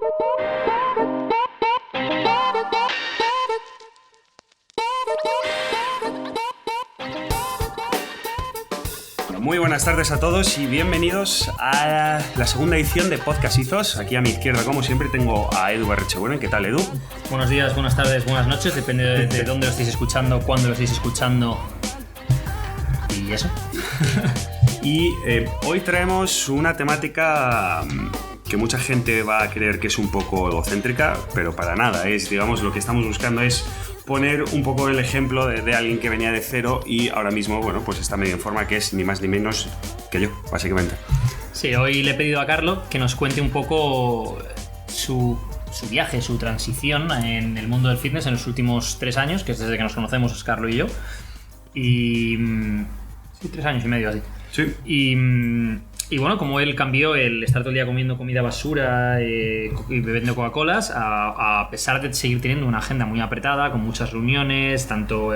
Muy buenas tardes a todos y bienvenidos a la segunda edición de Podcast Ethos. Aquí a mi izquierda, como siempre, tengo a Edu Barrechebuena. ¿Qué tal, Edu? Buenos días, buenas tardes, buenas noches, depende de dónde lo estéis escuchando, cuándo lo estéis escuchando y eso. Y hoy traemos una temática que mucha gente va a creer que es un poco egocéntrica, pero para nada. Digamos, lo que estamos buscando es poner un poco el ejemplo de alguien que venía de cero y ahora mismo, bueno, pues está medio en forma, que es ni más ni menos que yo, básicamente. Sí, hoy le he pedido a Carlo que nos cuente un poco su viaje, su transición en el mundo del fitness en los últimos 3 años, que es desde que nos conocemos, Carlo y yo. Y... sí, 3 años y medio así. Sí. Y bueno, como él cambió el estar todo el día comiendo comida basura y bebiendo Coca-Colas, a pesar de seguir teniendo una agenda muy apretada, con muchas reuniones, tanto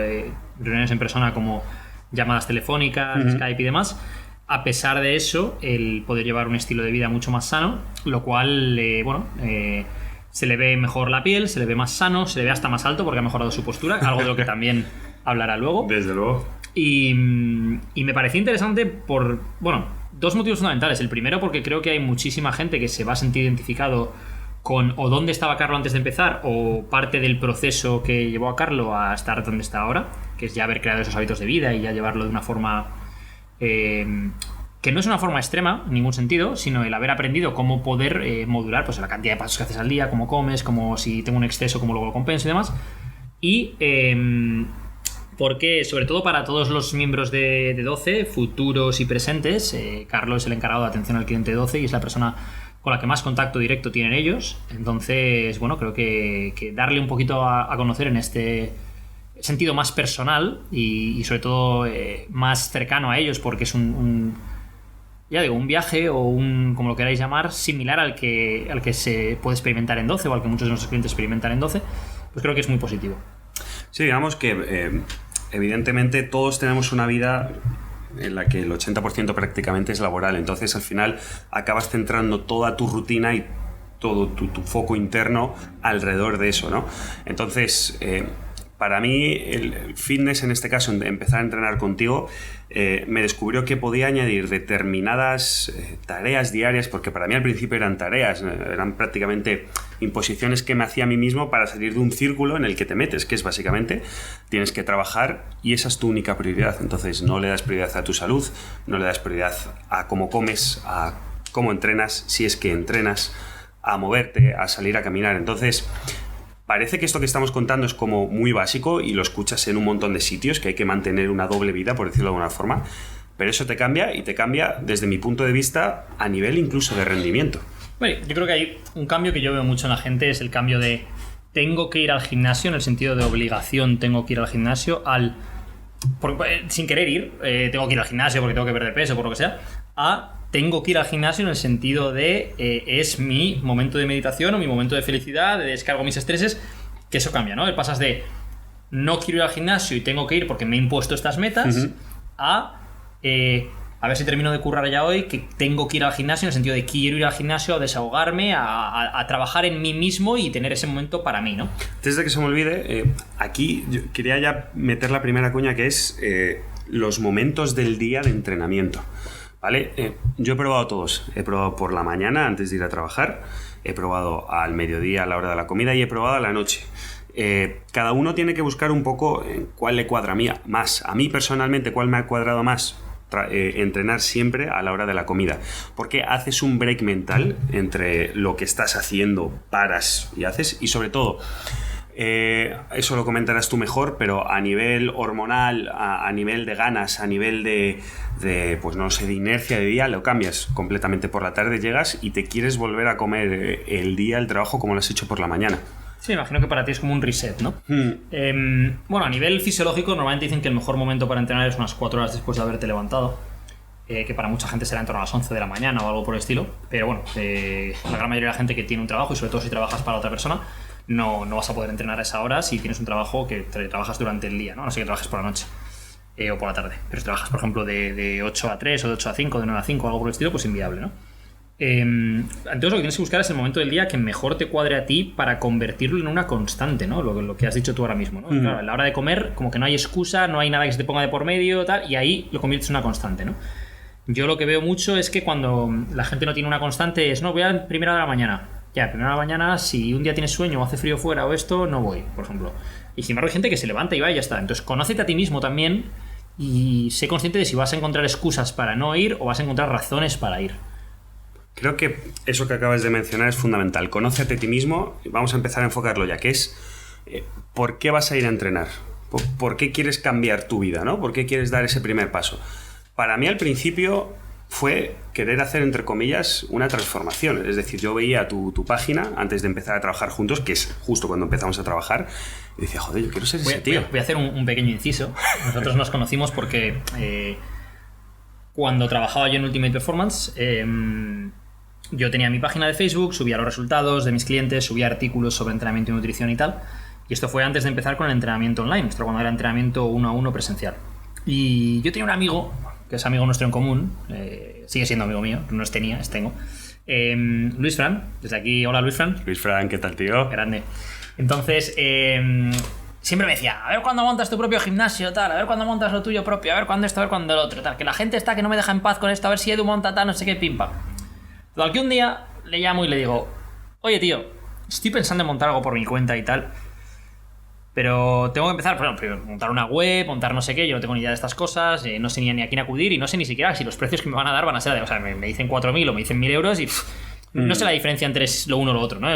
reuniones en persona como llamadas telefónicas, Skype y demás, a pesar de eso, el poder llevar un estilo de vida mucho más sano, lo cual, se le ve mejor la piel, se le ve más sano, se le ve hasta más alto porque ha mejorado su postura, algo de lo que también hablará luego. Desde luego. Y me pareció interesante por, bueno, 2 motivos fundamentales. El primero, porque creo que hay muchísima gente que se va a sentir identificado con o dónde estaba Carlo antes de empezar o parte del proceso que llevó a Carlo a estar donde está ahora, que es ya haber creado esos hábitos de vida y ya llevarlo de una forma que no es una forma extrema en ningún sentido, sino el haber aprendido cómo poder modular pues la cantidad de pasos que haces al día, cómo comes, cómo si tengo un exceso, cómo luego lo compenso y demás. Y porque, sobre todo para todos los miembros de 12, futuros y presentes, Carlos es el encargado de atención al cliente de 12 y es la persona con la que más contacto directo tienen ellos. Entonces, bueno, creo que darle un poquito a conocer en este sentido más personal y sobre todo más cercano a ellos, porque es un viaje o como lo queráis llamar, similar al que se puede experimentar en 12 o al que muchos de nuestros clientes experimentan en 12, pues creo que es muy positivo. Sí, digamos que evidentemente todos tenemos una vida en la que el 80% prácticamente es laboral, entonces al final acabas centrando toda tu rutina y todo tu foco interno alrededor de eso, ¿no? Entonces, para mí el fitness, en este caso, empezar a entrenar contigo, me descubrió que podía añadir determinadas tareas diarias, porque para mí al principio eran tareas, eran prácticamente imposiciones que me hacía a mí mismo para salir de un círculo en el que te metes, que es básicamente tienes que trabajar y esa es tu única prioridad. Entonces no le das prioridad a tu salud, no le das prioridad a cómo comes, a cómo entrenas, si es que entrenas, a moverte, a salir a caminar. Entonces parece que esto que estamos contando es como muy básico y lo escuchas en un montón de sitios, que hay que mantener una doble vida, por decirlo de alguna forma, pero eso te cambia y te cambia desde mi punto de vista a nivel incluso de rendimiento. Bueno, yo creo que hay un cambio que yo veo mucho en la gente, es el cambio de tengo que ir al gimnasio, en el sentido de obligación tengo que ir al gimnasio, sin querer ir, tengo que ir al gimnasio porque tengo que perder peso, por lo que sea, a tengo que ir al gimnasio en el sentido de es mi momento de meditación o mi momento de felicidad, de descargo mis estreses, que eso cambia, ¿no? Pasas de no quiero ir al gimnasio y tengo que ir porque me he impuesto estas metas, a ver si termino de currar ya hoy, que tengo que ir al gimnasio en el sentido de quiero ir al gimnasio a desahogarme, a trabajar en mí mismo y tener ese momento para mí, ¿no? Antes de que se me olvide, aquí yo quería ya meter la primera cuña, que es los momentos del día de entrenamiento. ¿Vale? Yo he probado todos. He probado por la mañana antes de ir a trabajar, he probado al mediodía a la hora de la comida y he probado a la noche. Cada uno tiene que buscar un poco cuál le cuadra más. A mí personalmente, cuál me ha cuadrado más. Entrenar siempre a la hora de la comida, porque haces un break mental entre lo que estás haciendo, paras y haces, y sobre todo eso lo comentarás tú mejor, pero a nivel hormonal, a nivel de ganas, a nivel de pues no sé, de inercia de día, lo cambias completamente. Por la tarde llegas y te quieres volver a comer el día, el trabajo, como lo has hecho por la mañana. Sí, imagino que para ti es como un reset, ¿no? Bueno, a nivel fisiológico normalmente dicen que el mejor momento para entrenar es unas 4 horas después de haberte levantado, que para mucha gente será en torno a las 11 de la mañana o algo por el estilo, pero bueno, la gran mayoría de la gente que tiene un trabajo, y sobre todo si trabajas para otra persona, no vas a poder entrenar a esa hora si tienes un trabajo que trabajas durante el día, ¿no? No sé, que trabajes por la noche o por la tarde, pero si trabajas, por ejemplo, de 8 a 3 o de 8 a 5, de 9 a 5 o algo por el estilo, pues inviable, ¿no? Entonces lo que tienes que buscar es el momento del día que mejor te cuadre a ti para convertirlo en una constante, ¿no? Lo que has dicho tú ahora mismo, ¿no? Claro, a la hora de comer, como que no hay excusa, no hay nada que se te ponga de por medio, tal, y ahí lo conviertes en una constante, ¿no? Yo lo que veo mucho es que cuando la gente no tiene una constante es, no, voy a primera hora de la mañana. Ya, primera hora de la mañana, si un día tienes sueño o hace frío fuera o esto, no voy, por ejemplo. Y sin embargo hay gente que se levanta y va y ya está. Entonces, conócete a ti mismo también y sé consciente de si vas a encontrar excusas para no ir o vas a encontrar razones para ir. Creo que eso que acabas de mencionar es fundamental. Conócete a ti mismo y vamos a empezar a enfocarlo ya, que es ¿por qué vas a ir a entrenar? ¿Por qué quieres cambiar tu vida, ¿no? ¿Por qué quieres dar ese primer paso? Para mí al principio fue querer hacer, entre comillas, una transformación. Es decir, yo veía tu página antes de empezar a trabajar juntos, que es justo cuando empezamos a trabajar, y decía, joder, yo quiero ser ese tío. Voy a hacer un pequeño inciso. Nosotros nos conocimos porque cuando trabajaba yo en Ultimate Performance, yo tenía mi página de Facebook, subía los resultados de mis clientes, subía artículos sobre entrenamiento y nutrición y tal. Y esto fue antes de empezar con el entrenamiento online, esto cuando era entrenamiento 1 a 1 presencial. Y yo tenía un amigo, que es amigo nuestro en común, sigue siendo amigo mío, no es tenía, es tengo, Luis Fran, desde aquí, hola Luis Fran. Luis Fran, ¿qué tal, tío? Grande. Entonces, siempre me decía, a ver cuándo montas tu propio gimnasio, tal, a ver cuándo montas lo tuyo propio, a ver cuándo esto, a ver cuándo lo otro, tal, que la gente está que no me deja en paz con esto, a ver si Edu monta tal, no sé qué, pimpa. Total, que un día le llamo y le digo, oye tío, estoy pensando en montar algo por mi cuenta y tal, pero tengo que empezar, primero, montar una web, montar no sé qué, yo no tengo ni idea de estas cosas, no sé ni a quién acudir y no sé ni siquiera si los precios que me van a dar van a ser, o sea, me dicen 4.000 o me dicen 1.000 euros y no sé la diferencia entre lo uno o lo otro, ¿no?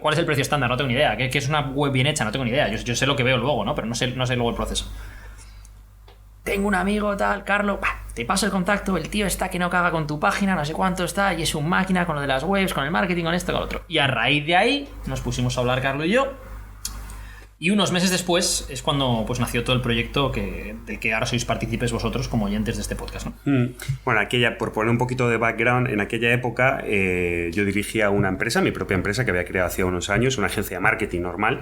¿Cuál es el precio estándar? No tengo ni idea. ¿Qué es una web bien hecha? No tengo ni idea. Yo sé lo que veo luego, ¿no? Pero no sé luego el proceso. Tengo un amigo tal, Carlos, te paso el contacto, el tío está que no caga con tu página, no sé cuánto está, y es un máquina con lo de las webs, con el marketing, con esto, con lo otro. Y a raíz de ahí nos pusimos a hablar Carlos y yo. Y unos meses después es cuando pues nació todo el proyecto del que ahora sois partícipes vosotros como oyentes de este podcast, ¿no? Bueno, por poner un poquito de background, en aquella época yo dirigía una empresa, mi propia empresa que había creado hace unos años, una agencia de marketing normal.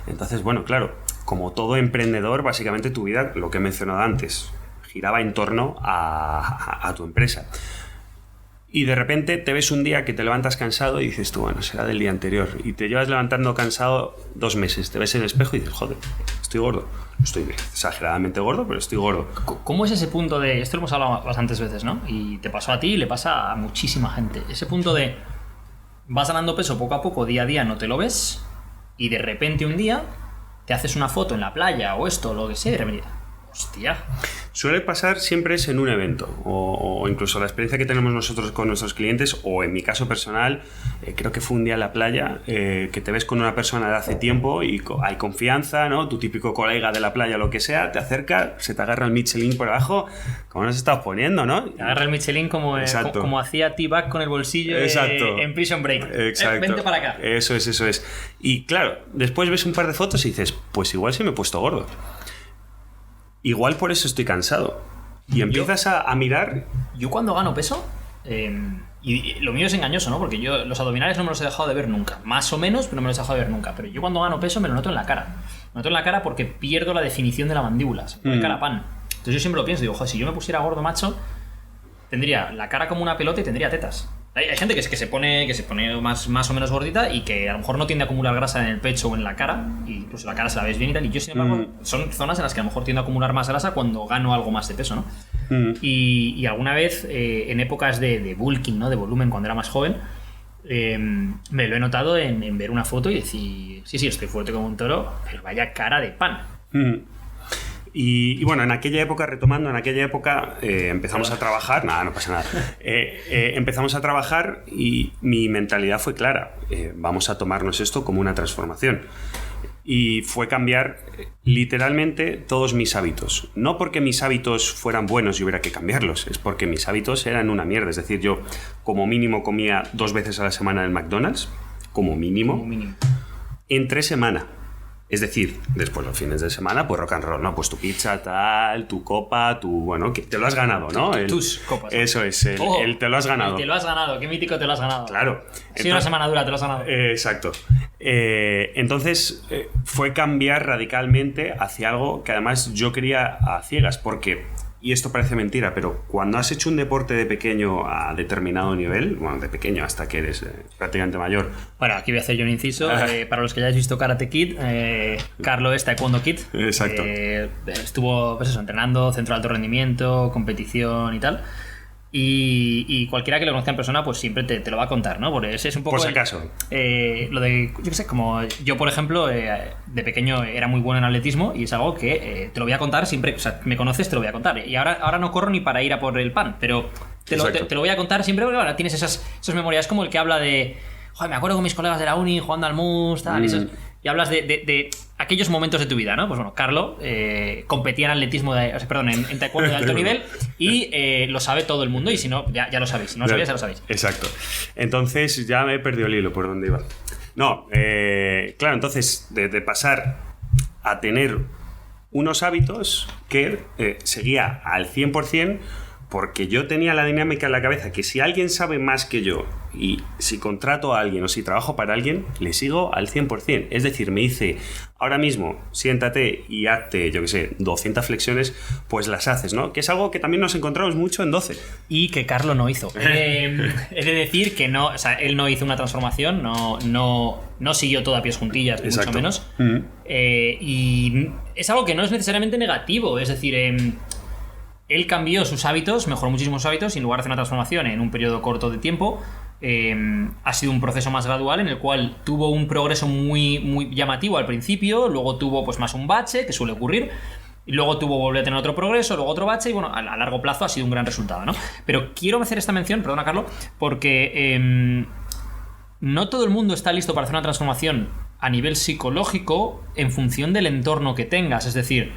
Entonces, bueno, claro, como todo emprendedor, básicamente tu vida, lo que he mencionado antes, giraba en torno a tu empresa. Y de repente te ves un día que te levantas cansado y dices tú, bueno, será del día anterior. Y te llevas levantando cansado 2 meses. Te ves en el espejo y dices, joder, estoy gordo. Estoy exageradamente gordo, pero estoy gordo. ¿Cómo es ese punto de...? Esto lo hemos hablado bastantes veces, ¿no? Y te pasó a ti y le pasa a muchísima gente. Ese punto de vas ganando peso poco a poco, día a día, no te lo ves. Y de repente un día te haces una foto en la playa o esto, lo que sea, y de repente... Hostia. Suele pasar siempre es en un evento o incluso la experiencia que tenemos nosotros con nuestros clientes o en mi caso personal, creo que fue un día en la playa que te ves con una persona de hace tiempo y hay confianza, ¿no? Tu típico colega de la playa, lo que sea, te acerca, se te agarra el Michelin por abajo, como nos estás poniendo, ¿no? Te agarra el Michelin como hacía T-Bag con el bolsillo en Prison Break. Exacto. Vente para acá. Eso es. Y claro, después ves un par de fotos y dices, pues igual sí me he puesto gordo. Igual por eso estoy cansado. Y empiezas a mirar... Yo cuando gano peso... y lo mío es engañoso, ¿no? Porque yo los abdominales no me los he dejado de ver nunca. Más o menos, pero no me los he dejado de ver nunca. Pero yo cuando gano peso me lo noto en la cara. Me noto en la cara porque pierdo la definición de la mandíbula. El cara pan. Entonces yo siempre lo pienso. Digo, joder, si yo me pusiera gordo, macho, tendría la cara como una pelota y tendría tetas. Hay gente que se pone más o menos gordita y que a lo mejor no tiende a acumular grasa en el pecho o en la cara, y incluso la cara se la ves bien y tal, y yo sin embargo son zonas en las que a lo mejor tiendo a acumular más grasa cuando gano algo más de peso, ¿no? Y alguna vez en épocas de bulking, ¿no? De volumen, cuando era más joven, me lo he notado en ver una foto y decir, sí, estoy fuerte como un toro, pero vaya cara de pan. Y bueno, en aquella época, retomando, empezamos a trabajar. Nada, no pasa nada. Empezamos a trabajar y mi mentalidad fue clara. Vamos a tomarnos esto como una transformación. Y fue cambiar literalmente todos mis hábitos. No porque mis hábitos fueran buenos y hubiera que cambiarlos, es porque mis hábitos eran una mierda. Es decir, yo como mínimo comía 2 veces a la semana en el McDonald's, como mínimo. Entre semana. Es decir, después los fines de semana, pues rock and roll, ¿no? Pues tu pizza, tal, tu copa, bueno, que te lo has ganado, ¿no? Tus copas. Eso es, el te lo has ganado. Te lo has ganado, qué mítico te lo has ganado. Claro. Sí, una semana dura, te lo has ganado. Exacto. Entonces, fue cambiar radicalmente hacia algo que además yo quería a ciegas, porque y esto parece mentira, pero cuando has hecho un deporte de pequeño a determinado nivel, bueno, de pequeño hasta que eres prácticamente mayor. Bueno, aquí voy a hacer yo un inciso. Para los que hayáis visto Karate Kid, Carlo es Taekwondo Kid. Exacto. Estuvo pues eso, entrenando, centro de alto rendimiento, competición y tal. Y cualquiera que lo conozca en persona, pues siempre te lo va a contar, ¿no? Porque ese es un poco. Por si acaso. Lo de, yo qué sé, como yo, por ejemplo, de pequeño era muy bueno en atletismo y es algo que te lo voy a contar siempre. O sea, me conoces, te lo voy a contar. Y ahora no corro ni para ir a por el pan, pero te lo voy a contar siempre porque ahora tienes esas memorias como el que habla de. Joder, me acuerdo con mis colegas de la uni jugando al mus, tal, y hablas de aquellos momentos de tu vida, ¿no? Pues bueno, Carlo competía en atletismo, en taekwondo de alto nivel y lo sabe todo el mundo y si no, ya lo sabéis. Si no lo sabéis, ya lo sabéis. Exacto. Entonces ya me he perdido el hilo por dónde iba. No, claro, entonces de pasar a tener unos hábitos que seguía al 100%. Porque yo tenía la dinámica en la cabeza que si alguien sabe más que yo y si contrato a alguien o si trabajo para alguien, le sigo al 100%. Es decir, me dice, ahora mismo, siéntate y hazte, yo qué sé, 200 flexiones, pues las haces, ¿no? Que es algo que también nos encontramos mucho en 12. Y que Carlo no hizo. Es de decir que no, o sea, él no hizo una transformación, no siguió todo a pies juntillas, ni mucho menos. Y es algo que no es necesariamente negativo, es decir... Él cambió sus hábitos, mejoró muchísimos hábitos y en lugar de hacer una transformación en un periodo corto de tiempo, ha sido un proceso más gradual en el cual tuvo un progreso muy, muy llamativo al principio, luego tuvo pues más un bache, que suele ocurrir, y luego volvió a tener otro progreso, luego otro bache y bueno, a largo plazo ha sido un gran resultado, ¿no? Pero quiero hacer esta mención, perdona Carlos, porque no todo el mundo está listo para hacer una transformación a nivel psicológico en función del entorno que tengas, es decir...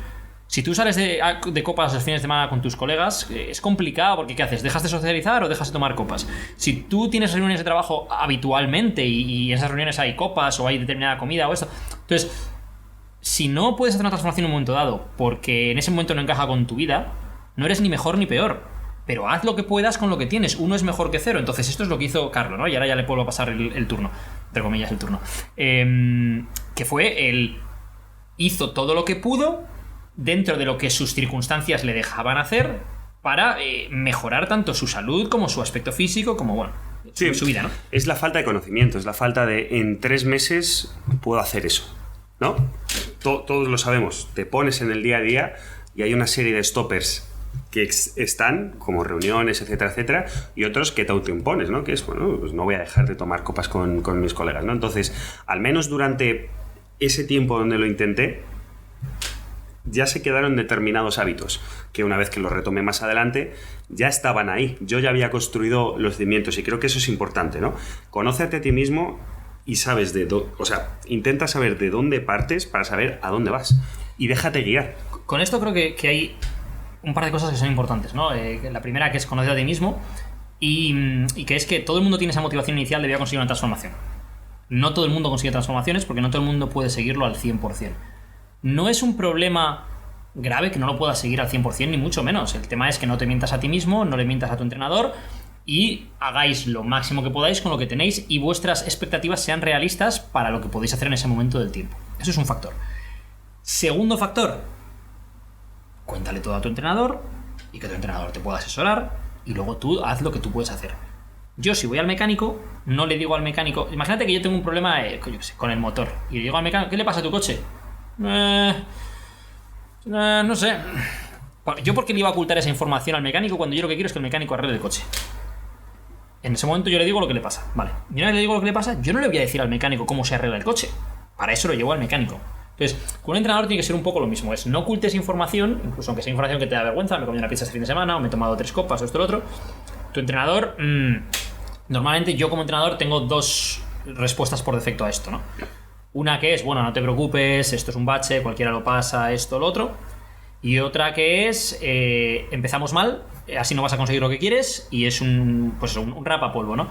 Si tú sales de copas los fines de semana con tus colegas, es complicado porque ¿qué haces? ¿Dejas de socializar o dejas de tomar copas? Si tú tienes reuniones de trabajo habitualmente y en esas reuniones hay copas o hay determinada comida o esto, entonces, si no puedes hacer una transformación en un momento dado porque en ese momento no encaja con tu vida, no eres ni mejor ni peor. Pero haz lo que puedas con lo que tienes. Uno es mejor que cero. Entonces esto es lo que hizo Carlo, ¿no? Y ahora ya le puedo pasar el turno. Entre comillas, el turno. Que fue él hizo todo lo que pudo dentro de lo que sus circunstancias le dejaban hacer para mejorar tanto su salud como su aspecto físico, como, bueno, sí, su vida, ¿no? Es la falta de conocimiento, es la falta de en 3 meses puedo hacer eso, ¿no? Todos lo sabemos, te pones en el día a día y hay una serie de stoppers que están, como reuniones, etcétera, etcétera, y otros que te autoimpones, ¿no? Que es, bueno, pues no voy a dejar de tomar copas con mis colegas, ¿no? Entonces, al menos durante ese tiempo donde lo intenté, ya se quedaron determinados hábitos que una vez que los retomé más adelante ya estaban ahí, yo ya había construido los cimientos y creo que eso es importante, ¿no? Conócete a ti mismo y sabes intenta saber de dónde partes para saber a dónde vas y déjate guiar. Con esto creo que hay un par de cosas que son importantes, ¿no? La primera, que es conocer a ti mismo y que es que todo el mundo tiene esa motivación inicial de voy a conseguir una transformación. No todo el mundo consigue transformaciones porque no todo el mundo puede seguirlo al 100%. No es un problema grave que no lo puedas seguir al 100%, ni mucho menos. El tema es que no te mientas a ti mismo, no le mientas a tu entrenador y hagáis lo máximo que podáis con lo que tenéis y vuestras expectativas sean realistas para lo que podéis hacer en ese momento del tiempo. Eso es un factor. Segundo factor, cuéntale todo a tu entrenador y que tu entrenador te pueda asesorar y luego tú haz lo que tú puedes hacer. Yo, si voy al mecánico, no le digo al mecánico... Imagínate que yo tengo un problema con el motor y le digo al mecánico, ¿qué le pasa a tu coche? No sé. ¿Yo por qué le iba a ocultar esa información al mecánico cuando yo lo que quiero es que el mecánico arregle el coche? En ese momento yo le digo lo que le pasa. Vale. Yo no le digo lo que le pasa, yo no le voy a decir al mecánico cómo se arregla el coche. Para eso lo llevo al mecánico. Entonces, con un entrenador tiene que ser un poco lo mismo. Es no ocultes información, incluso aunque sea información que te da vergüenza. Me comí una pizza este fin de semana o me he tomado 3 copas o esto o lo otro. Tu entrenador... normalmente yo como entrenador tengo 2 respuestas por defecto a esto, ¿no? Una que es, bueno, no te preocupes, esto es un bache, cualquiera lo pasa, esto, lo otro. Y otra que es, empezamos mal, así no vas a conseguir lo que quieres, y es un rapapolvo, ¿no?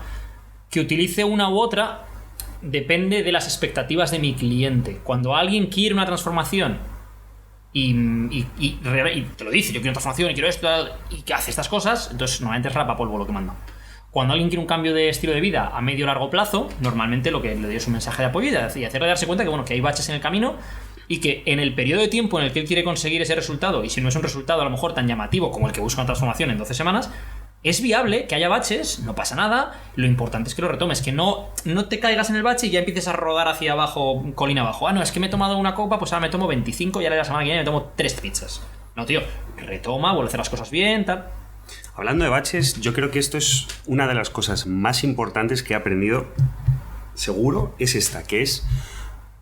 Que utilice una u otra depende de las expectativas de mi cliente. Cuando alguien quiere una transformación y te lo dice, yo quiero una transformación y quiero esto, y que hace estas cosas, entonces normalmente es rapapolvo lo que manda. Cuando alguien quiere un cambio de estilo de vida a medio o largo plazo, normalmente lo que le doy es un mensaje de apoyo y hacerle darse cuenta que, bueno, que hay baches en el camino y que en el periodo de tiempo en el que él quiere conseguir ese resultado, y si no es un resultado a lo mejor tan llamativo como el que busca una transformación en 12 semanas, es viable que haya baches, no pasa nada, lo importante es que lo retomes, que no te caigas en el bache y ya empieces a rodar hacia abajo, colina abajo. No, es que me he tomado una copa, pues ahora me tomo 25 y ahora la semana que viene me tomo 3 pizzas. No, tío, retoma, vuelve a hacer las cosas bien, tal. Hablando de baches, yo creo que esto es una de las cosas más importantes que he aprendido, seguro, es esta, que es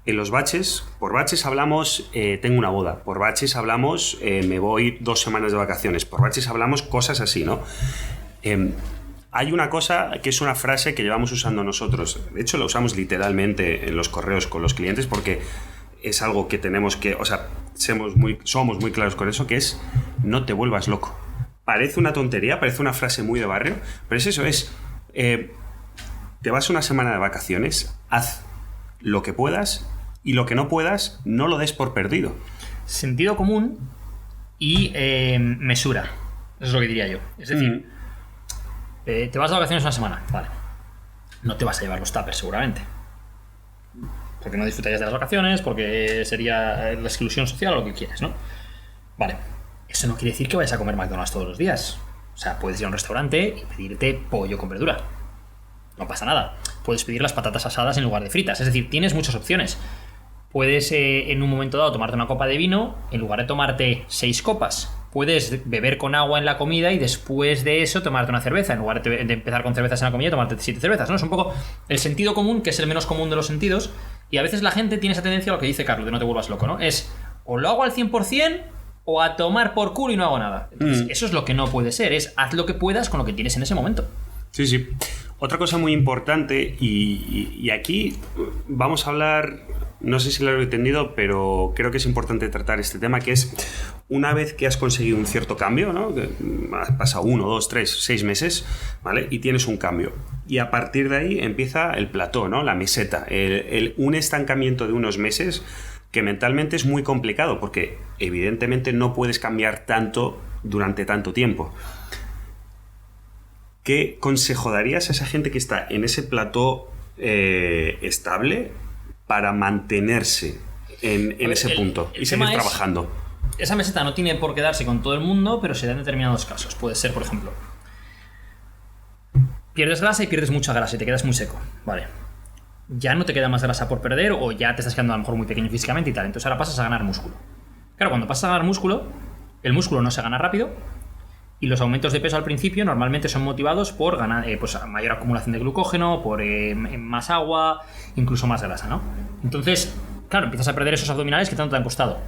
en los baches. Por baches hablamos, tengo una boda, por baches hablamos, me voy 2 semanas de vacaciones, por baches hablamos cosas así, ¿no? Hay una cosa que es una frase que llevamos usando nosotros, de hecho la usamos literalmente en los correos con los clientes porque es algo que tenemos que, o sea, somos muy claros con eso, que es no te vuelvas loco. Parece una tontería, parece una frase muy de barrio, pero es eso, te vas una semana de vacaciones, haz lo que puedas y lo que no puedas, no lo des por perdido. Sentido común y mesura, eso es lo que diría yo. Es decir, te vas de vacaciones una semana, vale, no te vas a llevar los tuppers seguramente, porque no disfrutarías de las vacaciones, porque sería la exclusión social o lo que quieras, ¿no? Vale, eso no quiere decir que vayas a comer McDonald's todos los días. O sea, puedes ir a un restaurante y pedirte pollo con verdura, no pasa nada. Puedes pedir las patatas asadas en lugar de fritas, es decir, tienes muchas opciones. Puedes en un momento dado tomarte una copa de vino en lugar de tomarte 6 copas. Puedes beber con agua en la comida y después de eso tomarte una cerveza. En lugar de empezar con cervezas en la comida, tomarte 7 cervezas, ¿no? Es un poco el sentido común, que es el menos común de los sentidos. Y a veces la gente tiene esa tendencia a lo que dice Carlos, de no te vuelvas loco, ¿no? Es o lo hago al 100% o a tomar por culo y no hago nada. Entonces, eso es lo que no puede ser, es haz lo que puedas con lo que tienes en ese momento. Sí, sí. Otra cosa muy importante, y aquí vamos a hablar, no sé si lo he entendido, pero creo que es importante tratar este tema, que es una vez que has conseguido un cierto cambio, ¿no? Pasa 1, 2, 3, 6 meses, ¿vale? Y tienes un cambio. Y a partir de ahí empieza el plató, ¿no? La meseta, un estancamiento de unos meses que mentalmente es muy complicado porque evidentemente no puedes cambiar tanto durante tanto tiempo. ¿Qué consejo darías a esa gente que está en ese plató estable para mantenerse en ese punto y seguir trabajando? Esa meseta no tiene por qué darse con todo el mundo, pero se da en determinados casos. Puede ser, por ejemplo, pierdes grasa y pierdes mucha grasa y te quedas muy seco. Vale. Ya no te queda más grasa por perder o ya te estás quedando a lo mejor muy pequeño físicamente y tal. Entonces ahora pasas a ganar músculo. Claro, cuando pasas a ganar músculo, el músculo no se gana rápido. Y los aumentos de peso al principio normalmente son motivados por ganar pues, mayor acumulación de glucógeno, por más agua, incluso más grasa, ¿no? Entonces, claro, empiezas a perder esos abdominales que tanto te han costado.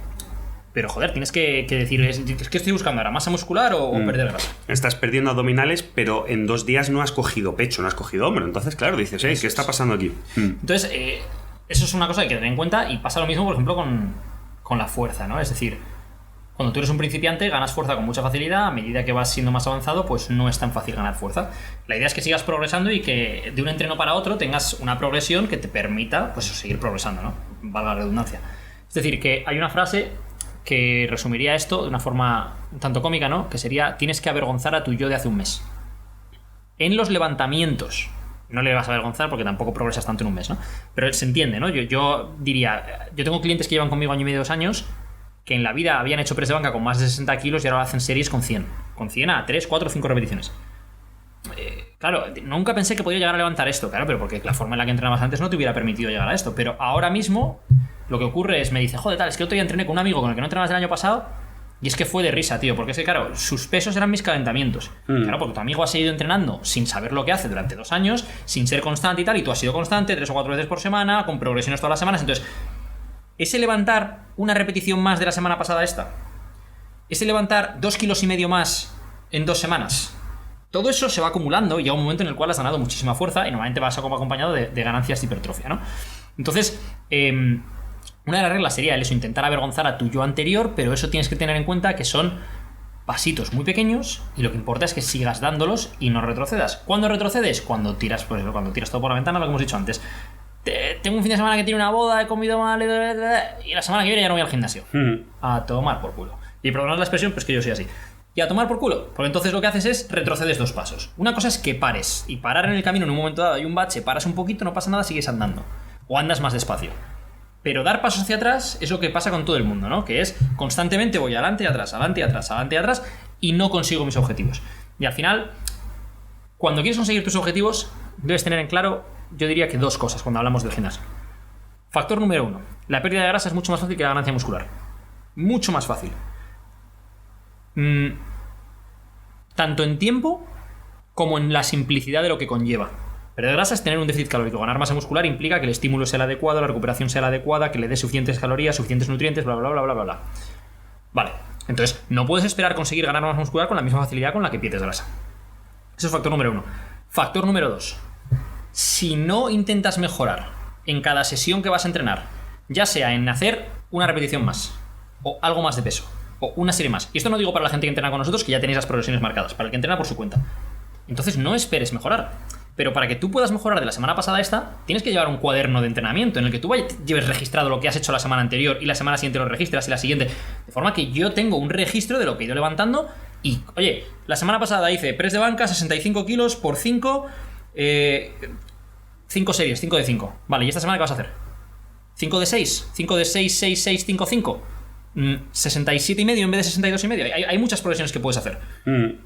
Pero joder, tienes que decir, ¿es que estoy buscando ahora masa muscular o perder grasa? Estás perdiendo abdominales, pero en 2 días no has cogido pecho, no has cogido hombro. Entonces, claro, dices, ¿qué está pasando aquí? Entonces, eso es una cosa que hay que tener en cuenta y pasa lo mismo, por ejemplo, con la fuerza, ¿no? Es decir, cuando tú eres un principiante ganas fuerza con mucha facilidad, a medida que vas siendo más avanzado pues no es tan fácil ganar fuerza. La idea es que sigas progresando y que de un entreno para otro tengas una progresión que te permita pues seguir progresando, ¿no? Valga la redundancia. Es decir, que hay una frase que resumiría esto de una forma un tanto cómica, ¿no? Que sería, tienes que avergonzar a tu yo de hace un mes. En los levantamientos no le vas a avergonzar porque tampoco progresas tanto en un mes, ¿no? Pero se entiende, ¿no? Yo diría, yo tengo clientes que llevan conmigo 1 año y medio, 2 años que en la vida habían hecho press de banca con más de 60 kilos y ahora hacen series con 100. Con 100 a 3, 4, 5 repeticiones. Claro, nunca pensé que podía llegar a levantar esto, claro, pero porque la forma en la que entrenabas antes no te hubiera permitido llegar a esto. Pero ahora mismo lo que ocurre es, me dice, joder, tal, es que otro día entrené con un amigo con el que no entrenabas el año pasado y es que fue de risa, tío, porque es que, claro, sus pesos eran mis calentamientos. Claro, porque tu amigo ha seguido entrenando sin saber lo que hace durante 2 años, sin ser constante y tal, y tú has sido constante 3 o 4 veces por semana, con progresiones todas las semanas, entonces... Ese levantar una repetición más de la semana pasada esta, ese levantar 2,5 kilos más en 2 semanas, todo eso se va acumulando y llega un momento en el cual has ganado muchísima fuerza y normalmente vas acompañado de ganancias de hipertrofia, ¿no? Entonces, una de las reglas sería el eso, intentar avergonzar a tu yo anterior, pero eso tienes que tener en cuenta que son pasitos muy pequeños y lo que importa es que sigas dándolos y no retrocedas. ¿Cuándo retrocedes? Cuando tiras, pues, cuando tiras todo por la ventana, lo que hemos dicho antes. Tengo un fin de semana que tiene una boda, he comido mal y la semana que viene ya no voy al gimnasio. A tomar por culo. Y perdonad la expresión, pero es que yo soy así. Y a tomar por culo. Porque entonces lo que haces es retrocedes 2 pasos. Una cosa es que pares. Y parar en el camino en un momento dado hay un bache, paras un poquito, no pasa nada, sigues andando. O andas más despacio. Pero dar pasos hacia atrás es lo que pasa con todo el mundo, ¿no? Que es constantemente voy adelante y atrás, adelante y atrás, adelante y atrás y no consigo mis objetivos. Y al final, cuando quieres conseguir tus objetivos, debes tener en claro, yo diría que 2 cosas cuando hablamos del gimnasio. Factor número 1. La pérdida de grasa es mucho más fácil que la ganancia muscular. Mucho más fácil. Tanto en tiempo como en la simplicidad de lo que conlleva. Perder grasa es tener un déficit calórico. Ganar masa muscular implica que el estímulo sea el adecuado, la recuperación sea la adecuada, que le dé suficientes calorías, suficientes nutrientes, bla, bla, bla, bla, bla, bla. Vale. Entonces, no puedes esperar conseguir ganar masa muscular con la misma facilidad con la que pierdes grasa. Ese es factor número 1. Factor número 2. Si no intentas mejorar en cada sesión que vas a entrenar, ya sea en hacer una repetición más, o algo más de peso, o una serie más. Y esto no digo para la gente que entrena con nosotros, que ya tenéis las progresiones marcadas, para el que entrena por su cuenta. Entonces no esperes mejorar. Pero para que tú puedas mejorar de la semana pasada a esta, tienes que llevar un cuaderno de entrenamiento en el que tú lleves registrado lo que has hecho la semana anterior y la semana siguiente lo registras y la siguiente. De forma que yo tengo un registro de lo que he ido levantando y, oye, la semana pasada hice press de banca, 65 kilos por 5, 5 series, 5 de 5. Vale, ¿y esta semana qué vas a hacer? 5 de 6, 5 de 6, 6, 6, 5, 5. 67 y medio en vez de 62 y medio. Hay muchas progresiones que puedes hacer.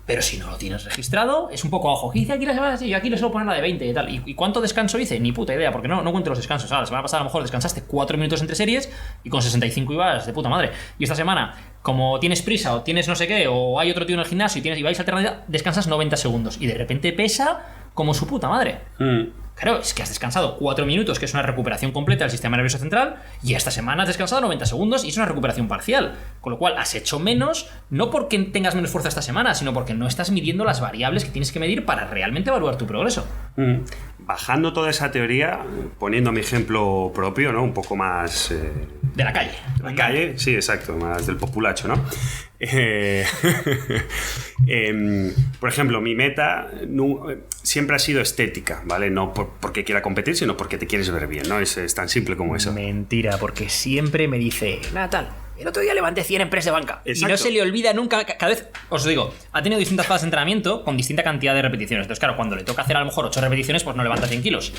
Pero si no lo tienes registrado, es un poco a ojo. ¿Qué hice aquí la semana? Sí, aquí le suelo poner la de 20 y tal. ¿Y cuánto descanso hice? Ni puta idea, porque no cuento los descansos. La semana pasada a lo mejor descansaste 4 minutos entre series y con 65 ibas de puta madre. Y esta semana, como tienes prisa o tienes no sé qué, o hay otro tío en el gimnasio y vais alternativa, descansas 90 segundos. Y de repente pesa como su puta madre. Claro, es que has descansado 4 minutos, que es una recuperación completa del sistema nervioso central, y esta semana has descansado 90 segundos y es una recuperación parcial. Con lo cual has hecho menos, no porque tengas menos fuerza esta semana, sino porque no estás midiendo las variables que tienes que medir para realmente evaluar tu progreso. Bajando toda esa teoría, poniendo mi ejemplo propio, ¿no? Un poco más... de la calle. De la calle, sí, exacto, más del populacho, ¿no? Por ejemplo, mi meta siempre ha sido estética, ¿vale? No porque quiera competir, sino porque te quieres ver bien, ¿no? Es tan simple como eso. Mentira, porque siempre me dice, Natal, el otro día levanté 100 en press de banca. Exacto. Y no se le olvida nunca, cada vez, os digo, ha tenido distintas fases de entrenamiento con distinta cantidad de repeticiones. Entonces, claro, cuando le toca hacer a lo mejor 8 repeticiones, pues no levanta 100 kilos.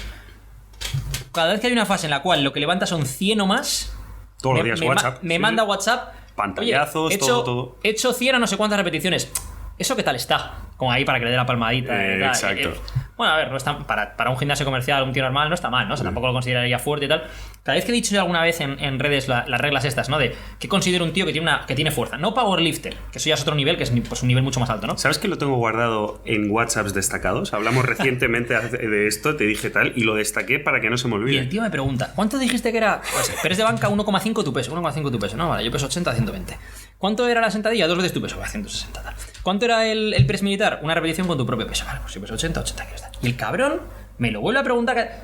Cada vez que hay una fase en la cual lo que levanta son 100 o más, todos los días WhatsApp. Me manda WhatsApp. Pantallazos, oye, todo. He hecho 100 a no sé cuántas repeticiones. ¿Eso qué tal está? Como ahí para que le dé la palmadita. Exacto. Bueno, a ver, no está, para un gimnasio comercial, un tío normal, no está mal, ¿no? O sea, tampoco lo consideraría fuerte y tal. Cada vez que he dicho yo alguna vez en redes las reglas estas, ¿no? De que considero un tío que tiene fuerza. No powerlifter, que eso ya es otro nivel, que es pues, un nivel mucho más alto, ¿no? ¿Sabes que lo tengo guardado en WhatsApps destacados? Hablamos recientemente de esto, te dije tal, y lo destaqué para que no se me olvide. Y el tío me pregunta, ¿cuánto dijiste que era? Pues, press de banca 1,5 tu peso, 1,5 tu peso. No, vale, yo peso 80 120. ¿Cuánto era la sentadilla? 2 veces tu peso, 160 tal. ¿Cuánto era el press militar? Una repetición con tu propio peso. Vale, pues si peso 80 kilos. Y el cabrón me lo vuelve a preguntar.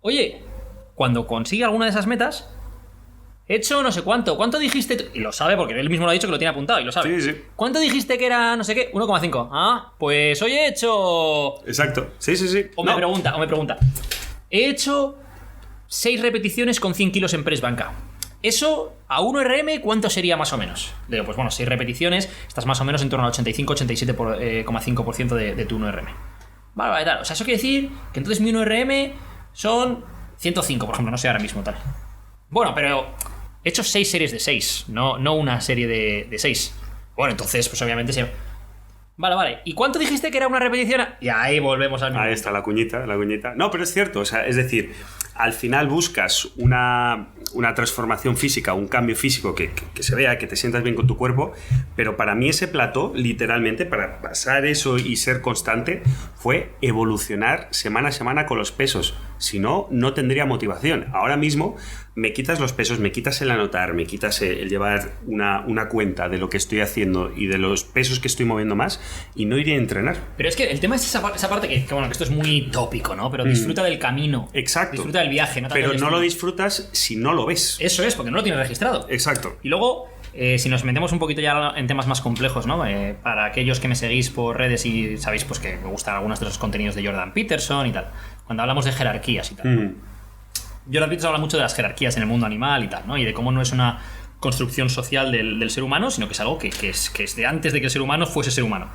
Oye, cuando consigue alguna de esas metas, he hecho no sé cuánto. ¿Cuánto dijiste tú? Y lo sabe porque él mismo lo ha dicho que lo tiene apuntado y lo sabe. Sí. ¿Cuánto dijiste que era no sé qué? 1,5. Ah, pues hoy he hecho... Exacto. Sí. O me pregunta. He hecho 6 repeticiones con 100 kilos en press banca. Eso, a 1RM, ¿cuánto sería más o menos? Le digo, pues bueno, 6 repeticiones, estás más o menos en torno al 85-87,5% de tu 1RM. Vale, tal. O sea, eso quiere decir que entonces mi 1RM son 105, por ejemplo, no sé ahora mismo, tal. Bueno, pero he hecho 6 series de 6, no una serie de 6. Bueno, entonces, pues obviamente se... Vale. ¿Y cuánto dijiste que era una repetición? Y ahí volvemos al mismo. Ahí está la cuñita. No, pero es cierto, o sea, es decir, al final buscas una transformación física, un cambio físico que se vea, que te sientas bien con tu cuerpo, pero para mí ese plató, literalmente, para pasar eso y ser constante, fue evolucionar semana a semana con los pesos. Si no, no tendría motivación. Ahora mismo me quitas los pesos, me quitas el anotar, me quitas el llevar una cuenta de lo que estoy haciendo y de los pesos que estoy moviendo más, y no iré a entrenar. Pero es que el tema es esa parte que bueno, que esto es muy tópico, ¿no? Pero disfruta del camino. Exacto. Disfruta del viaje. Pero no lo disfrutas si no lo ves. Eso es, porque no lo tienes registrado. Exacto. Y luego, si nos metemos un poquito ya en temas más complejos, ¿no? Para aquellos que me seguís por redes y sabéis pues que me gustan algunos de los contenidos de Jordan Peterson y tal. Cuando hablamos de jerarquías y tal. Jordan Peterson habla mucho de las jerarquías en el mundo animal y tal, ¿no? Y de cómo no es una construcción social del ser humano, sino que es algo que es de antes de que el ser humano fuese ser humano.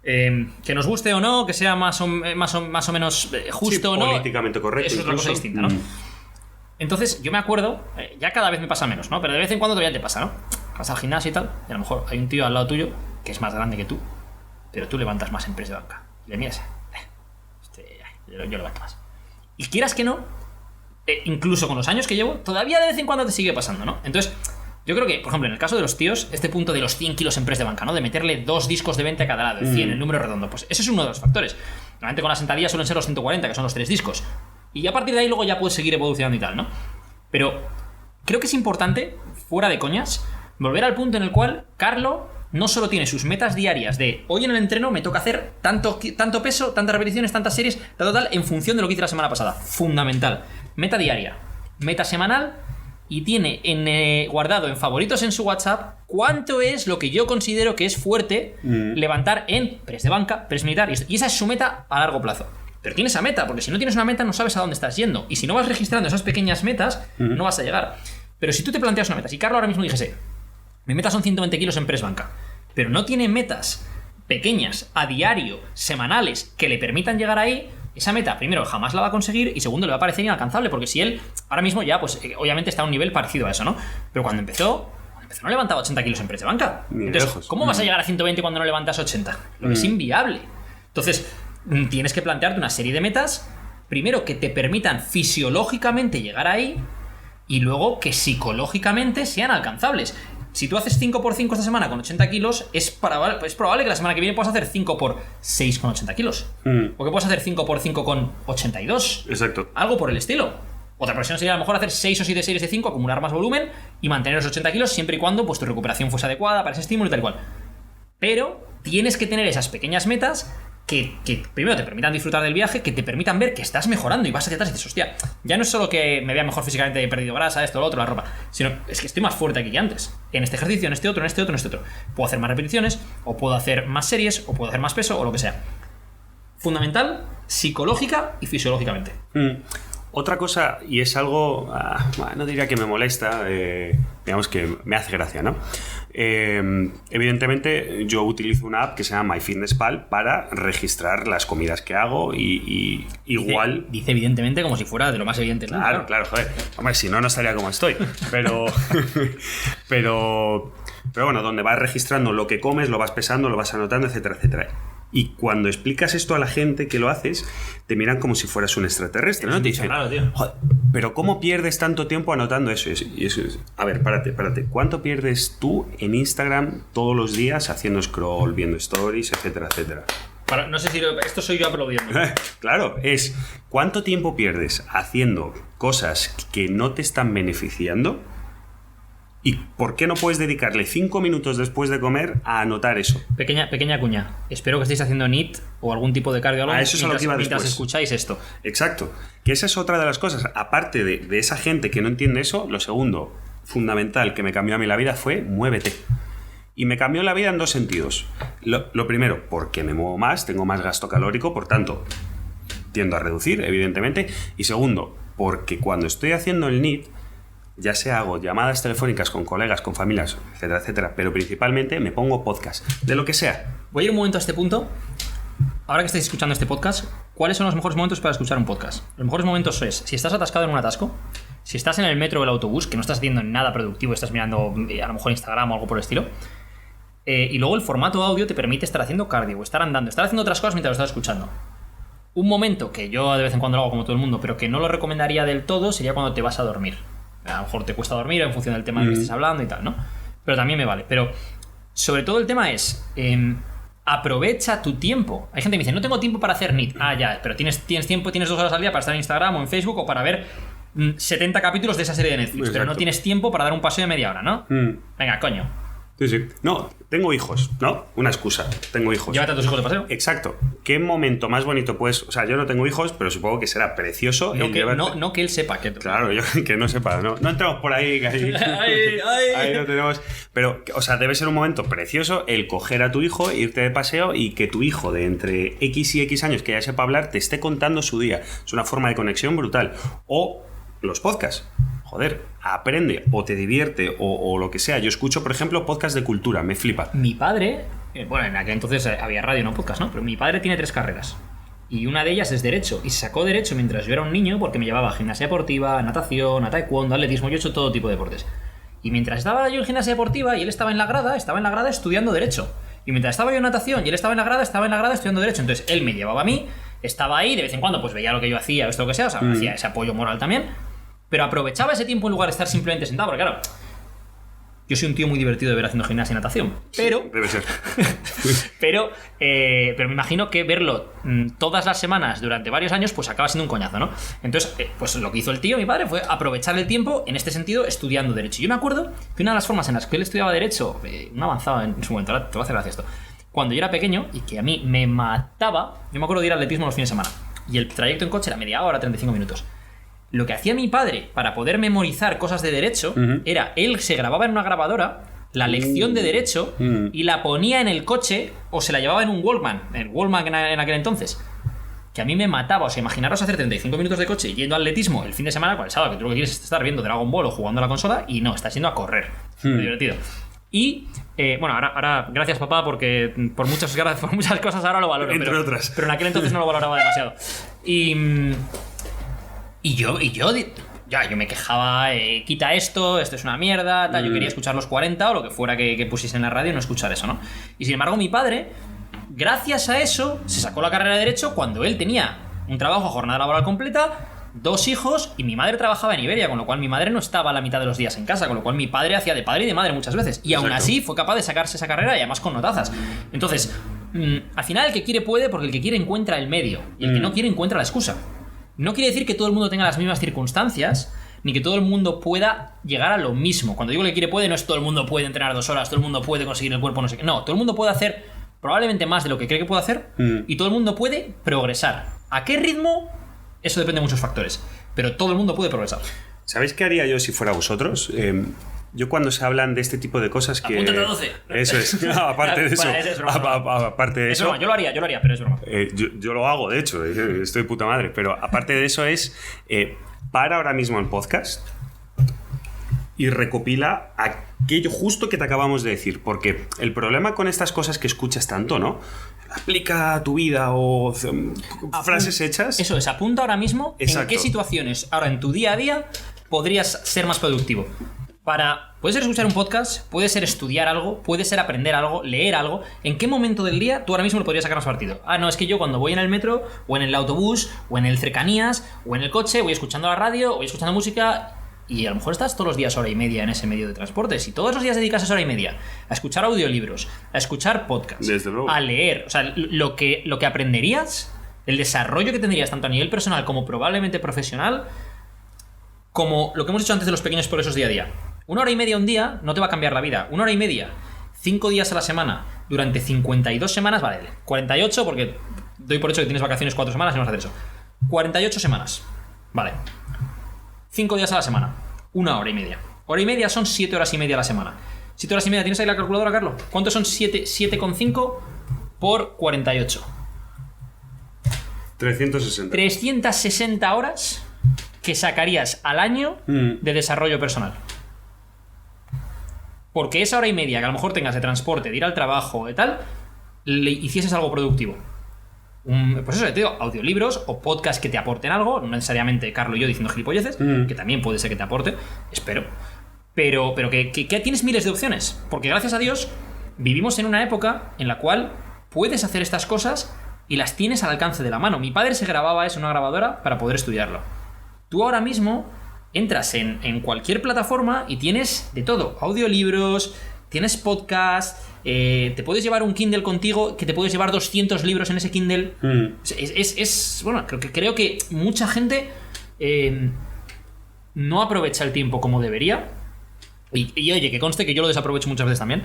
Que nos guste o no, que sea más o menos justo o no, políticamente correcto. eso es otra cosa distinta, ¿no? Entonces, yo me acuerdo, ya cada vez me pasa menos, ¿no? Pero de vez en cuando todavía te pasa, ¿no? Vas al gimnasio y tal, y a lo mejor hay un tío al lado tuyo que es más grande que tú, pero tú levantas más en press de banca. Y le miras, yo levanto más. Y quieras que no, incluso con los años que llevo, todavía de vez en cuando te sigue pasando, ¿no? Entonces, yo creo que, por ejemplo, en el caso de los tíos, este punto de los 100 kilos en press de banca, ¿no? De meterle 2 discos de 20 a cada lado, el 100, el número redondo, pues ese es uno de los factores. Normalmente con la sentadilla suelen ser los 140, que son los 3 discos. Y a partir de ahí luego ya puedes seguir evolucionando y tal, ¿no? Pero creo que es importante, fuera de coñas, volver al punto en el cual Carlo no solo tiene sus metas diarias de hoy en el entreno me toca hacer tanto peso, tantas repeticiones, tantas series, tal, en función de lo que hice la semana pasada. Fundamental. Meta diaria, meta semanal, y tiene guardado en favoritos en su WhatsApp cuánto es lo que yo considero que es fuerte levantar en press de banca, press militar, y esa es su meta a largo plazo. Pero tienes esa meta, porque si no tienes una meta no sabes a dónde estás yendo, y si no vas registrando esas pequeñas metas no vas a llegar. Pero si tú te planteas una meta, si Carlo ahora mismo dijese mi meta son 120 kilos en press banca, pero no tiene metas pequeñas, a diario, semanales, que le permitan llegar ahí, esa meta, primero, jamás la va a conseguir, y segundo, le va a parecer inalcanzable, porque si él, ahora mismo ya, pues obviamente está a un nivel parecido a eso, ¿no? Pero cuando empezó no levantaba 80 kilos en press de banca. Entonces, ¿cómo vas a llegar a 120 cuando no levantas 80? Lo que es inviable. Entonces, tienes que plantearte una serie de metas, primero, que te permitan fisiológicamente llegar ahí, y luego que psicológicamente sean alcanzables. Si tú haces 5x5 esta semana con 80 kilos, es probable que la semana que viene puedas hacer 5x6 con 80 kilos. O que puedas hacer 5x5 con 82. Exacto. Algo por el estilo. Otra presión sería a lo mejor hacer 6 o 7 series de 5, acumular más volumen y mantener los 80 kilos siempre y cuando pues, tu recuperación fuese adecuada para ese estímulo y tal cual. Pero tienes que tener esas pequeñas metas que primero te permitan disfrutar del viaje, que te permitan ver que estás mejorando y vas hacia atrás y dices, hostia, ya no es solo que me vea mejor físicamente, he perdido grasa, esto, lo otro, la ropa, sino es que estoy más fuerte aquí que antes. En este ejercicio, en este otro, en este otro, en este otro. Puedo hacer más repeticiones, o puedo hacer más series, o puedo hacer más peso, o lo que sea. Fundamental, psicológica y fisiológicamente. Otra cosa, y es algo, no diría que me molesta, digamos que me hace gracia, ¿no? Evidentemente yo utilizo una app que se llama MyFitnessPal para registrar las comidas que hago y igual... Dice evidentemente como si fuera de lo más evidente. Claro, joder. Hombre, si no, no estaría como estoy. Pero bueno, donde vas registrando lo que comes, lo vas pesando, lo vas anotando, etcétera, etcétera. Y cuando explicas esto a la gente que lo haces, te miran como si fueras un extraterrestre, ¿no? Te dicen, raro, tío. Joder, pero ¿cómo pierdes tanto tiempo anotando eso? Y eso es... A ver, párate. ¿Cuánto pierdes tú en Instagram todos los días haciendo scroll, viendo stories, etcétera, etcétera? No sé si esto soy yo aplaudiendo. Claro, es ¿cuánto tiempo pierdes haciendo cosas que no te están beneficiando? ¿Y por qué no puedes dedicarle 5 minutos después de comer a anotar eso? Pequeña cuña. Espero que estéis haciendo NEAT o algún tipo de cardio eso es lo que iba mientras después. Escucháis esto. Exacto. Que esa es otra de las cosas. Aparte de esa gente que no entiende eso, lo segundo fundamental que me cambió a mí la vida fue muévete. Y me cambió la vida en 2 sentidos. Lo primero, porque me muevo más, tengo más gasto calórico, por tanto, tiendo a reducir, evidentemente. Y segundo, porque cuando estoy haciendo el NEAT, ya sea hago llamadas telefónicas con colegas, con familias, etcétera, etcétera, pero principalmente me pongo podcast, de lo que sea. Voy a ir un momento a este punto. Ahora que estáis escuchando este podcast, ¿cuáles son los mejores momentos para escuchar un podcast? Los mejores momentos es si estás atascado en un atasco, si estás en el metro o el autobús, que no estás haciendo nada productivo, estás mirando a lo mejor Instagram o algo por el estilo, y luego el formato audio te permite estar haciendo cardio, o estar andando, estar haciendo otras cosas mientras lo estás escuchando. Un momento que yo de vez en cuando lo hago como todo el mundo, pero que no lo recomendaría del todo, sería cuando te vas a dormir. A lo mejor te cuesta dormir en función del tema del que estés hablando y tal, ¿no? Pero también me vale. Pero sobre todo el tema es aprovecha tu tiempo. Hay gente que me dice, no tengo tiempo para hacer NEAT. Ya, pero tienes tiempo, tienes 2 horas al día para estar en Instagram o en Facebook o para ver 70 capítulos de esa serie de Netflix. Exacto. Pero no tienes tiempo para dar un paseo de media hora, ¿no? Venga, coño. Sí. No, tengo hijos, ¿no? Una excusa. Tengo hijos. Llévate a tus hijos de paseo. Exacto. ¿Qué momento más bonito puedes...? O sea, yo no tengo hijos, pero supongo que será precioso. No que él sepa que... Claro, yo que no sepa. No entramos por ahí. Ahí no tenemos... Pero, o sea, debe ser un momento precioso el coger a tu hijo, irte de paseo y que tu hijo de entre X y X años que ya sepa hablar te esté contando su día. Es una forma de conexión brutal. O los podcasts. Joder, aprende o te divierte o lo que sea. Yo escucho, por ejemplo, podcast de cultura, me flipa. Mi padre, bueno, en aquel entonces había radio, no podcast, ¿no? Pero mi padre tiene 3 carreras. y una de ellas es Derecho. Y se sacó Derecho mientras yo era un niño porque me llevaba a gimnasia deportiva, natación, a taekwondo, atletismo. Yo he hecho todo tipo de deportes. Y mientras estaba yo en gimnasia deportiva y él estaba en la grada estudiando Derecho. Y mientras estaba yo en natación y él estaba en la grada estudiando Derecho. Entonces él me llevaba a mí, estaba ahí, de vez en cuando pues veía lo que yo hacía, esto lo que sea, o sea, hacía ese apoyo moral también. Pero aprovechaba ese tiempo en lugar de estar simplemente sentado, porque claro, yo soy un tío muy divertido de ver haciendo gimnasia y natación, pero... Sí, debe ser. pero me imagino que verlo todas las semanas durante varios años, pues acaba siendo un coñazo, ¿no? Entonces, pues lo que hizo el tío, mi padre, fue aprovechar el tiempo, en este sentido, estudiando Derecho. Yo me acuerdo que una de las formas en las que él estudiaba Derecho, un avanzado en su momento, ahora te voy a hacer gracia esto, cuando yo era pequeño, y que a mí me mataba, yo me acuerdo de ir al atletismo los fines de semana, y el trayecto en coche era media hora, 35 minutos. Lo que hacía mi padre para poder memorizar cosas de Derecho era, él se grababa en una grabadora la lección de Derecho y la ponía en el coche o se la llevaba en un Walkman, en aquel entonces. Que a mí me mataba. O sea, imaginaros hacer 35 minutos de coche yendo al atletismo el fin de semana, con el sábado, que tú lo que quieres es estar viendo Dragon Ball o jugando a la consola, y no, estás yendo a correr. Muy divertido. Y, bueno, ahora gracias, papá, porque por muchas cosas ahora lo valoro. Entre otras. Pero en aquel entonces no lo valoraba demasiado. Y yo me quejaba, quita esto es una mierda, tal. Yo quería escuchar los 40 o lo que fuera que pusiese en la radio y no escuchar eso, ¿no? Y sin embargo, mi padre, gracias a eso, se sacó la carrera de Derecho cuando él tenía un trabajo a jornada laboral completa, 2 hijos, y mi madre trabajaba en Iberia, con lo cual mi madre no estaba la mitad de los días en casa, con lo cual mi padre hacía de padre y de madre muchas veces. Y aún así fue capaz de sacarse esa carrera y además con notazas. Entonces, al final el que quiere puede, porque el que quiere encuentra el medio y el que no quiere encuentra la excusa. No quiere decir que todo el mundo tenga las mismas circunstancias, ni que todo el mundo pueda llegar a lo mismo. Cuando digo que quiere puede, no es todo el mundo puede entrenar 2 horas, todo el mundo puede conseguir el cuerpo, no sé qué. No, todo el mundo puede hacer probablemente más de lo que cree que puede hacer y todo el mundo puede progresar. ¿A qué ritmo? Eso depende de muchos factores, pero todo el mundo puede progresar. ¿Sabéis qué haría yo si fuera vosotros? Yo cuando se hablan de este tipo de cosas que... Apúntate a 12. Eso es. Aparte de eso. Aparte de eso. Yo lo haría, pero es broma. Yo lo hago, de hecho. Estoy de puta madre. Pero aparte de eso es... para ahora mismo el podcast y recopila aquello justo que te acabamos de decir. Porque el problema con estas cosas que escuchas tanto, ¿no? Aplica a tu vida o frases hechas. Eso es, apunta ahora mismo. Exacto. En qué situaciones ahora en tu día a día podrías ser más productivo. Puede ser escuchar un podcast, puede ser estudiar algo, puede ser aprender algo, leer algo. ¿En qué momento del día tú ahora mismo le podrías sacar más partido? Ah, no, es que yo cuando voy en el metro, o en el autobús, o en el cercanías, o en el coche, voy escuchando la radio, voy escuchando música, y a lo mejor estás todos los días hora y media en ese medio de transporte. Si todos los días dedicas esa hora y media a escuchar audiolibros, a escuchar podcasts, a leer, o sea, lo que aprenderías, el desarrollo que tendrías tanto a nivel personal como probablemente profesional, como lo que hemos dicho antes de los pequeños progresos día a día. 1 hora y media un día no te va a cambiar la vida. 1 hora y media, 5 días a la semana, durante 52 semanas, vale, 48, porque doy por hecho que tienes vacaciones 4 semanas y no vas a hacer eso. 48 semanas, vale. 5 días a la semana, 1 hora y media. Hora y media son 7 horas y media a la semana. 7 horas y media, ¿tienes ahí la calculadora, Carlos? ¿Cuántos son 7,5 por 48? 360. 360 horas que sacarías al año de desarrollo personal. Porque esa hora y media que a lo mejor tengas de transporte, de ir al trabajo, de tal, le hicieses algo productivo. Pues eso, te digo, audiolibros o podcasts que te aporten algo, no necesariamente Carlos y yo diciendo gilipolleces, que también puede ser que te aporte, espero. Pero que tienes miles de opciones. Porque gracias a Dios vivimos en una época en la cual puedes hacer estas cosas y las tienes al alcance de la mano. Mi padre se grababa eso en una grabadora para poder estudiarlo. Tú ahora mismo entras en cualquier plataforma y tienes de todo. Audiolibros, tienes podcast, te puedes llevar un Kindle contigo, que te puedes llevar 200 libros en ese Kindle. Bueno, creo que mucha gente no aprovecha el tiempo como debería. Y oye, que conste que yo lo desaprovecho muchas veces también.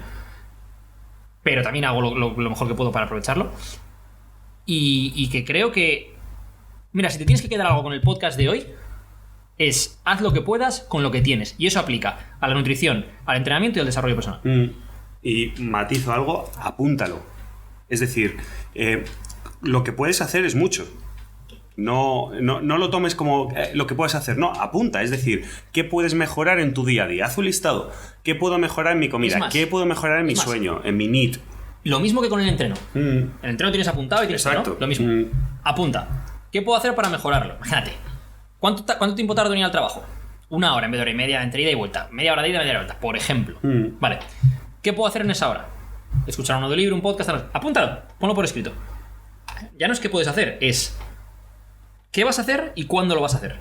Pero también hago lo mejor que puedo para aprovecharlo. Y que creo que... Mira, si te tienes que quedar algo con el podcast de hoy, es haz lo que puedas con lo que tienes. Y eso aplica a la nutrición, al entrenamiento y al desarrollo personal. Y matizo algo, apúntalo. Es decir, lo que puedes hacer es mucho. No lo tomes como lo que puedes hacer. No, apunta. Es decir, ¿qué puedes mejorar en tu día a día? Haz un listado. ¿Qué puedo mejorar en mi comida? ¿Qué puedo mejorar en mi sueño? En mi NEAT. Lo mismo que con el entreno. El entreno tienes apuntado y tienes, exacto, ¿no? Lo mismo. Apunta. ¿Qué puedo hacer para mejorarlo? Imagínate. ¿Cuánto tiempo tardo en ir al trabajo? 1 hora en vez de hora y media entre ida y vuelta. Media hora de ida, media hora de vuelta, por ejemplo. Vale. ¿Qué puedo hacer en esa hora? Escuchar un audiolibro, un podcast. Apúntalo. Ponlo por escrito. Ya no es qué puedes hacer, es qué vas a hacer y cuándo lo vas a hacer.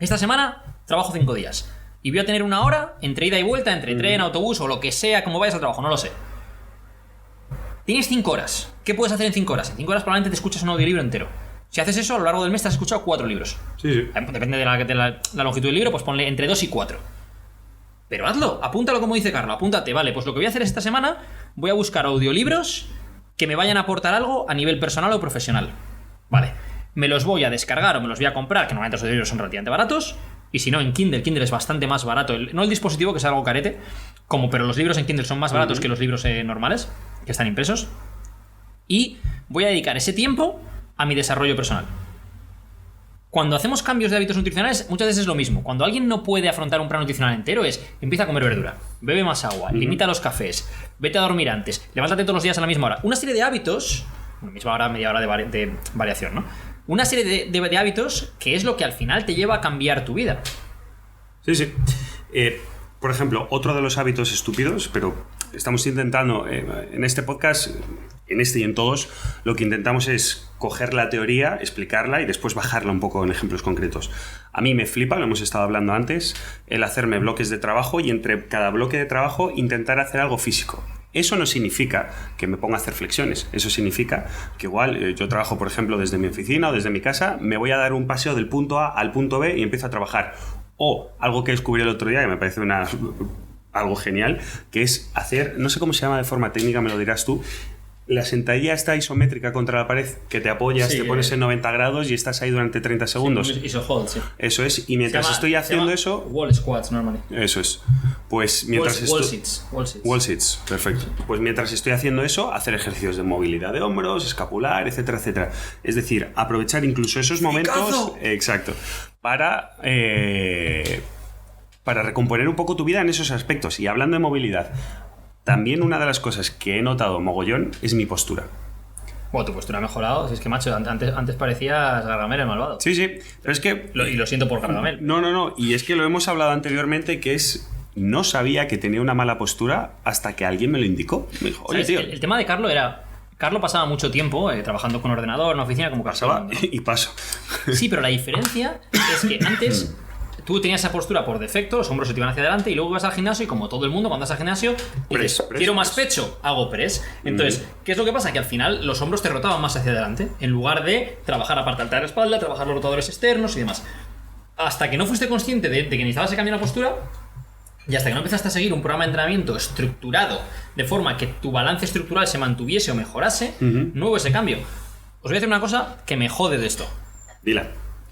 Esta semana trabajo 5 días. Y voy a tener 1 hora entre ida y vuelta, entre tren, autobús o lo que sea, como vayas al trabajo, no lo sé. Tienes 5 horas. ¿Qué puedes hacer en 5 horas? En 5 horas probablemente te escuchas un audiolibro entero. Si haces eso, a lo largo del mes te has escuchado 4 libros. Sí. Depende de la longitud del libro, pues ponle entre 2 y 4. Pero hazlo, apúntalo como dice Carlos, apúntate, vale, pues lo que voy a hacer esta semana, voy a buscar audiolibros que me vayan a aportar algo a nivel personal o profesional. Vale, me los voy a descargar o me los voy a comprar, que normalmente los audiolibros son relativamente baratos, y si no, en Kindle es bastante más barato, no el dispositivo, que es algo carete, pero los libros en Kindle son más baratos que los libros normales, que están impresos, y voy a dedicar ese tiempo a mi desarrollo personal. Cuando hacemos cambios de hábitos nutricionales, muchas veces es lo mismo. Cuando alguien no puede afrontar un plan nutricional entero, empieza a comer verdura, bebe más agua, limita los cafés, vete a dormir antes, levántate todos los días a la misma hora. Una serie de hábitos, misma hora, media hora de variación, ¿no? Una serie de hábitos que es lo que al final te lleva a cambiar tu vida. Sí. Por ejemplo, otro de los hábitos estúpidos, pero estamos intentando, en este podcast, en este y en todos, lo que intentamos es coger la teoría, explicarla y después bajarla un poco en ejemplos concretos. A mí me flipa, lo hemos estado hablando antes, el hacerme bloques de trabajo y entre cada bloque de trabajo intentar hacer algo físico. Eso no significa que me ponga a hacer flexiones. Eso significa que igual yo trabajo, por ejemplo, desde mi oficina o desde mi casa, me voy a dar un paseo del punto A al punto B y empiezo a trabajar. O algo que descubrí el otro día, que me parece algo genial, que es hacer, no sé cómo se llama de forma técnica, me lo dirás tú, la sentadilla está isométrica contra la pared, que te apoyas, te pones en 90 grados y estás ahí durante 30 segundos. Sí, iso-hold, sí. Eso es, y mientras estoy haciendo eso... Wall squats, normally. Eso es. Pues mientras Wall sits, perfecto. Pues mientras estoy haciendo eso, hacer ejercicios de movilidad de hombros, escapular, etcétera, etcétera. Es decir, aprovechar incluso esos momentos... Exacto. Para recomponer un poco tu vida en esos aspectos. Y hablando de movilidad... También una de las cosas que he notado mogollón es mi postura. Bueno, tu postura ha mejorado. Si es que, macho, antes parecías Gargamel el malvado. Sí. Pero es que... Y lo siento por Gargamel. No. Y es que lo hemos hablado anteriormente, que es... No sabía que tenía una mala postura hasta que alguien me lo indicó. Me dijo, oye, tío... El tema de Carlo era... Carlo pasaba mucho tiempo trabajando con ordenador en una oficina como pasaba, ¿no? Y paso. Sí, pero la diferencia es que antes... Tú tenías esa postura por defecto, los hombros se te iban hacia adelante y luego ibas al gimnasio y como todo el mundo cuando vas al gimnasio dices, quiero más pecho, hago press. Entonces, ¿qué es lo que pasa? Que al final los hombros te rotaban más hacia adelante en lugar de trabajar la parte alta de la espalda, trabajar los rotadores externos y demás. Hasta que no fuiste consciente de que necesitabas ese cambio en la postura y hasta que no empezaste a seguir un programa de entrenamiento estructurado de forma que tu balance estructural se mantuviese o mejorase, no hubo ese cambio. Os voy a decir una cosa que me jode de esto. Dila.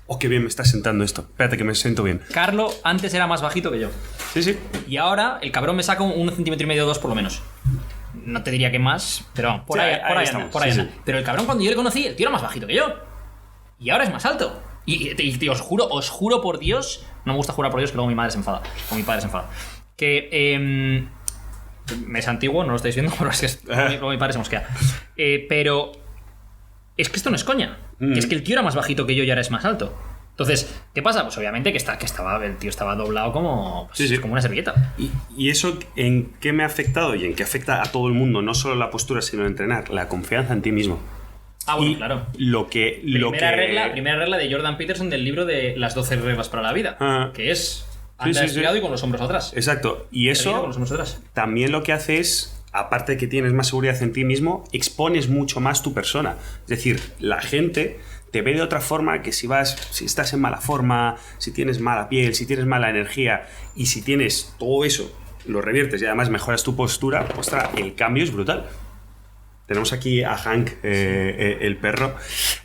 Oh, qué bien me está sentando esto. Espérate que me siento bien. Carlo antes era más bajito que yo. Sí. Y ahora el cabrón me saca 1,5 centímetros o 2 por lo menos. No te diría que más, pero vamos, por ahí anda. Pero el cabrón cuando yo le conocí, el tío era más bajito que yo. Y ahora es más alto. Y os juro por Dios, no me gusta jurar por Dios que luego mi madre se enfada. O mi padre se enfada. Que me es antiguo, no lo estáis viendo, pero es que luego mi padre se mosquea. Pero es que esto no es coña. Que es que el tío era más bajito que yo y ahora es más alto. Entonces, ¿qué pasa? Pues obviamente que el tío estaba doblado como, como una servilleta. ¿Y eso en qué me ha afectado y en qué afecta a todo el mundo? No solo la postura, sino entrenar. La confianza en ti mismo. Ah, bueno, claro. Primera regla de Jordan Peterson del libro de las 12 reglas para la vida. Que es andar estirado y con los hombros atrás. Exacto. Y eso con los hombros atrás. También lo que hace es... Aparte de que tienes más seguridad en ti mismo, expones mucho más tu persona. Es decir, la gente te ve de otra forma que si estás en mala forma, si tienes mala piel, si tienes mala energía y si tienes todo eso, lo reviertes y además mejoras tu postura, ostras, el cambio es brutal. Tenemos aquí a Hank, el perro.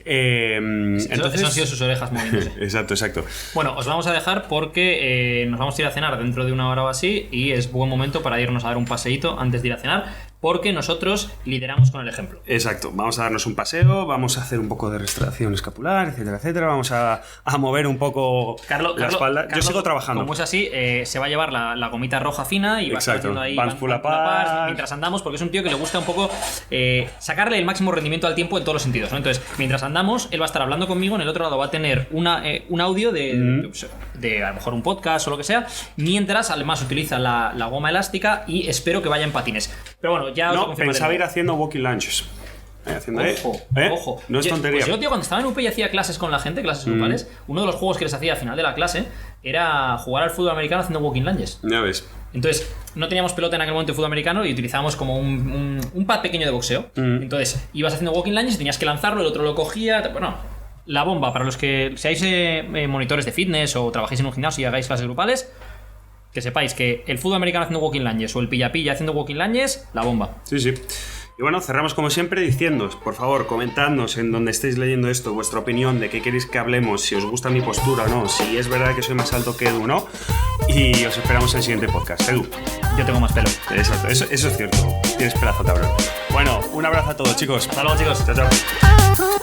Entonces, han sido sus orejas moviéndose. Exacto. Bueno, os vamos a dejar porque nos vamos a ir a cenar dentro de 1 hora o así y es buen momento para irnos a dar un paseíto antes de ir a cenar. porque nosotros lideramos con el ejemplo. Exacto, vamos a darnos un paseo, vamos a hacer un poco de restauración escapular, etcétera, etcétera, vamos a mover un poco la espalda. Yo sigo trabajando. Como es así, se va a llevar la gomita roja fina y va a estar haciendo ahí Pants pull apart mientras andamos, porque es un tío que le gusta un poco sacarle el máximo rendimiento al tiempo en todos los sentidos, ¿no? Entonces, mientras andamos, él va a estar hablando conmigo, en el otro lado va a tener un audio de a lo mejor un podcast o lo que sea, mientras además utiliza la goma elástica y espero que vaya en patines. Pero bueno, ya os lo confirmaré. Pensaba ir haciendo walking lunges. Ojo. No es tontería. Pues yo, tío, cuando estaba en UP y hacía clases con la gente, clases grupales, uno de los juegos que les hacía al final de la clase era jugar al fútbol americano haciendo walking lunges. Ya ves. Entonces, no teníamos pelota en aquel momento de fútbol americano y utilizábamos como un pad pequeño de boxeo. Entonces, ibas haciendo walking lunges y tenías que lanzarlo, el otro lo cogía. Bueno, la bomba. Para los que seáis monitores de fitness o trabajéis en un gimnasio y hagáis clases grupales, que sepáis que el fútbol americano haciendo walking lunges o el pilla-pilla haciendo walking lunges, la bomba. Sí. Y bueno, cerramos como siempre diciendo, por favor, comentadnos en donde estéis leyendo esto, vuestra opinión de qué queréis que hablemos, si os gusta mi postura o no, si es verdad que soy más alto que Edu o no. Y os esperamos en el siguiente podcast. Edu. Yo tengo más pelo. Exacto, eso es cierto. Tienes pelazo, cabrón. Bueno, un abrazo a todos, chicos. Hasta luego, chicos. Chao.